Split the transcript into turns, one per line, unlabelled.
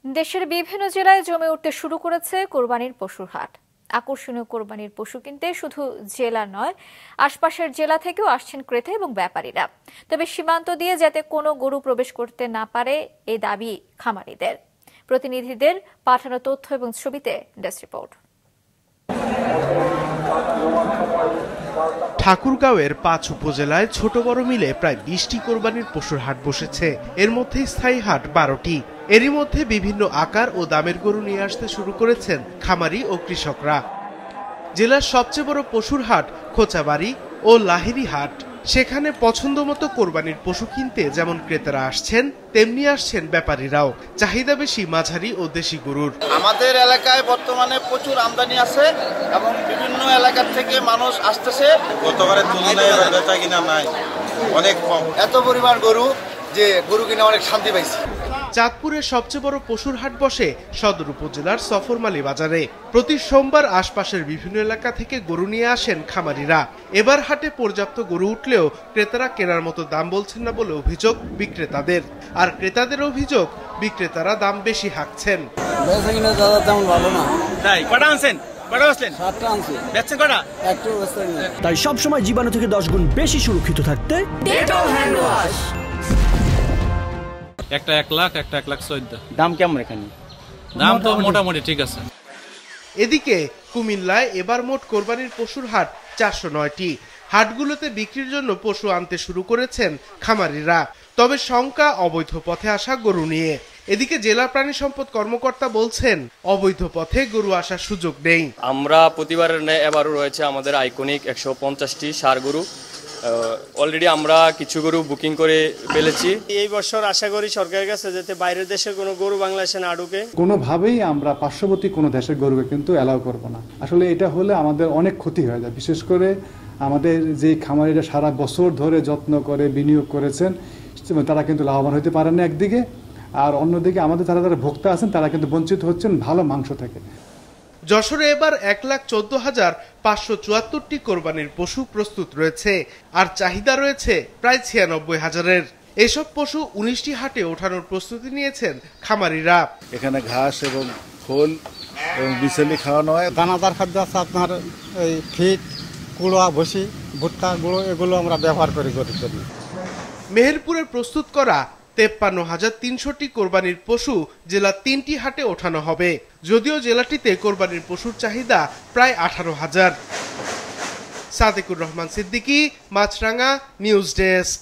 দেশের বিভিন্ন জেলায় জমে উঠতে শুরু করেছে কোরবানির পশুর হাট। আকর্ষণীয় কোরবানির পশু কিনতে শুধু জেলা নয়, আশপাশের জেলা থেকেও আসছেন ক্রেতা এবং ব্যাপারীরা। তবে সীমান্ত দিয়ে যাতে কোনো গরু প্রবেশ করতে না পারে এই দাবি খামারিদের। প্রতিনিধিদের পাঠানো তথ্য এবং ছবিতে ডেস্ক রিপোর্ট।
ঠাকুরগাঁওয়ের ৫ উপজেলায় ছোট বড় মিলে প্রায় ২০টি কোরবানির পশুর হাট বসেছে। এর মধ্যে স্থায়ী হাট ১২টি। এরই মধ্যে বিভিন্ন আকার ও দামের গরু নিয়ে আসতে শুরু করেছেন খামারি ও কৃষকরা। জেলার সবচেয়ে বড় পশুর হাট খোঁচাবাড়ি ও লাহিড়ী হাট। সেখানে পছন্দ মতো কোরবানির পশু কিনতে যেমন ক্রেতারা আসছেন, তেমনি আসছেন ব্যাপারীরাও। চাহিদা বেশি মাঝারি ও দেশি গরুর।
আমাদের এলাকায় বর্তমানে প্রচুর আমদানি আছে এবং বিভিন্ন এলাকার থেকে মানুষ আসতেছে।
গতবারের তুলনায় বেচা কিনা নাই, অনেক কম।
এত পরিমাণ গরু যে গরু কিনে অনেক শান্তি পাইছি।
চাঁদপুরের সবচেয়ে বড় পশুর হাট বসে সদর উপজেলার সফরমালী বাজারে। প্রতি সোমবার আশপাশের বিভিন্ন এলাকা থেকে গরু নিয়ে আসেন খামারিরা। এবার হাটে পর্যাপ্ত গরু উঠলেও ক্রেতারা কেনার মতো দাম বলছেন না বলে অভিযোগ বিক্রেতাদের। আর ক্রেতাদের অভিযোগ বিক্রেতারা দাম বেশি হাঁকছেন।
তাই সবসময় জীবাণু থেকে 10 গুণ বেশি সুরক্ষিত থাকতে ডেটল হ্যান্ড ওয়াশ।
একটা 1 লাখ, একটা 1,14,000।
দাম কেমন এখানে?
দাম তো মোটামুটি ঠিক আছে।
এদিকে কুমিল্লায় এবার মোট কোরবানির পশুর হাট 409টি। হাটগুলোতে বিক্রির জন্য পশু আনতে শুরু করেছেন খামারিরা। তবে শঙ্কা অবৈধ পথে আসা গরু নিয়ে। এদিকে জেলা প্রাণী সম্পদ কর্মকর্তা বলছেন, অবৈধ পথে গরু আসার সুযোগ নেই।
আমরা প্রতিবারের ন্যায় এবারও রয়েছে আমাদের আইকনিক 150টি ষাঁড় গরু। অলরেডি আমরা কিছু গরু বুকিং করে ফেলেছি।
এই বছর আশা করি সরকারের কাছে যাতে বাইরের দেশের কোনো গরু বাংলাদেশে না ঢুকে।
কোনোভাবেই আমরা পার্শ্ববর্তী কোনো দেশের গরুকে কিন্তু অ্যালাউ করব না। আসলে এটা হলে আমাদের অনেক ক্ষতি হয়ে যায়। বিশেষ করে আমাদের যে খামারিরা সারা বছর ধরে যত্ন করে বিনিয়োগ করেছেন, তারা কিন্তু লাভবান হতে পারেন না একদিকে, আর অন্যদিকে আমাদের যারা ভোক্তা আছেন তারা কিন্তু বঞ্চিত হচ্ছেন ভালো মাংস থেকে।
যশোরে এবার 1,14,574টি কোরবানির পশু প্রস্তুত রয়েছে, আর চাহিদা রয়েছে প্রায় 96,000-এর। এসব পশু 19টি হাটে ওঠানোর প্রস্তুতি নিয়েছেন খামারিরা।
এখানে ঘাস এবং খোল এবং বিচেলি খাওয়ানো হয়।
দানাদার খাদ্য আছে আপনার এই ফিট, কুড়ো, ভুসি, ভুট্টা গুঁড়ো, এগুলো আমরা ব্যবহার করি গরুর জন্য।
মেহেরপুরের প্রস্তুত করা 53,300টি কোরবানির পশু জেলা 3টি হাটে ওঠানো হবে। যদিও জেলাটিতে কোরবানির পশুর চাহিদা প্রায় 18,000। সাদেকুর রহমান সিদ্দিকী, মাছরাঙ্গা, নিউজ ডেস্ক।